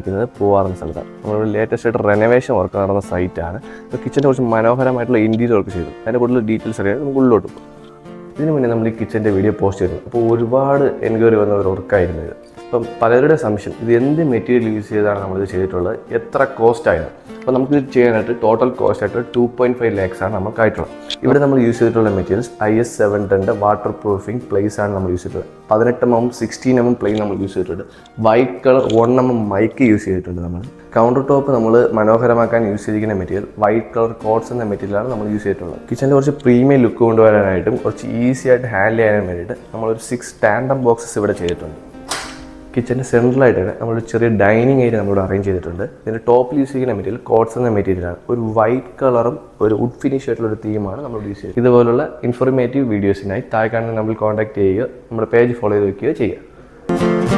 നിൽക്കുന്നത് പൂവാർ എന്ന സ്ഥലത്താണ്. നമ്മുടെ ലേറ്റസ്റ്റ് ആയിട്ട് റെനോവേഷൻ വർക്ക് നടന്ന സൈറ്റാണ്. ഇപ്പോൾ കിച്ചൻ്റെ കുറച്ച് മനോഹരമായിട്ടുള്ള ഇൻറ്റീരിയർ വർക്ക് ചെയ്തു. അതിൻ്റെ കൂടുതൽ ഡീറ്റെയിൽസ് അറിയാൻ നമുക്ക് ഉള്ളിലോട്ട് പോകും. ഇതിന് മുന്നേ നമ്മൾ ഈ കിച്ചൻ്റെ വീഡിയോ പോസ്റ്റ് ചെയ്തു. അപ്പോൾ ഒരുപാട് എൻക്വയറി വന്ന ഒരു വർക്കായിരുന്നു ഇത്. അപ്പം പലരുടെ സംശയം, ഇത് എന്ത് മെറ്റീരിയൽ യൂസ് ചെയ്താണ് നമ്മളിത് ചെയ്തിട്ടുള്ളത്, എത്ര കോസ്റ്റ് ആയിരുന്നു. അപ്പോൾ നമുക്കിത് ചെയ്യാനായിട്ട് ടോട്ടൽ കോസ്റ്റ് ആയിട്ട് 2.5 lakhs ആണ് നമുക്കായിട്ടുള്ളത്. ഇവിടെ നമ്മൾ യൂസ് ചെയ്തിട്ടുള്ള materials IS 710 water proofing place ആണ് നമ്മൾ യൂസ് ചെയ്തിട്ടുള്ളത്. 18mm 16mm പ്ലെയിൻ നമ്മൾ യൂസ് ചെയ്തിട്ടുണ്ട്. White colour 1mm mic use ചെയ്തിട്ടുണ്ട്. നമ്മൾ കൗണ്ടർ ടോപ്പ് നമ്മൾ മനോഹരമാക്കാൻ യൂസ് ചെയ്തിരിക്കുന്ന മെറ്റീരിയൽ വൈറ്റ് കളർ കോട്ട്സ് എന്ന മെറ്റീരിയലാണ് നമ്മൾ യൂസ് ചെയ്തിട്ടുള്ളത്. കിച്ചൻ്റെ കുറച്ച് പ്രീമിയം ലുക്ക് കൊണ്ടുവരാനായിട്ടും കുറച്ച് ഈസി ആയിട്ട് ഹാൻഡിൽ ചെയ്യാനും വേണ്ടിയിട്ട് നമ്മളൊരു 6 ടാൻഡം ബോക്സസ് ഇവിടെ ചെയ്തിട്ടുണ്ട്. കിച്ചൻ്റെ സെൻട്രലായിട്ട് നമ്മളൊരു ചെറിയ ഡൈനിങ് ഏരിയ നമ്മളിവിടെ അറേഞ്ച് ചെയ്തിട്ടുണ്ട്. ഇതിൻ്റെ ടോപ്പിൽ യൂസ് ചെയ്യുന്ന മെറ്റീരിയൽ കോട്ട്സ് എന്ന മെറ്റീരിയലാണ്. ഒരു വൈറ്റ് കളറും ഒരു വുഡ് ഫിനിഷ് ആയിട്ടുള്ള ഒരു തീമാണ് നമ്മൾ യൂസ് ചെയ്യുന്നത്. ഇതുപോലുള്ള ഇൻഫോർമേറ്റീവ് വീഡിയോസിനായി താഴെ കാണുന്ന നമ്മൾ കോൺടാക്ട് ചെയ്യുക, നമ്മുടെ പേജ് ഫോളോ ചെയ്ത് വയ്ക്കുകയോ ചെയ്യുക.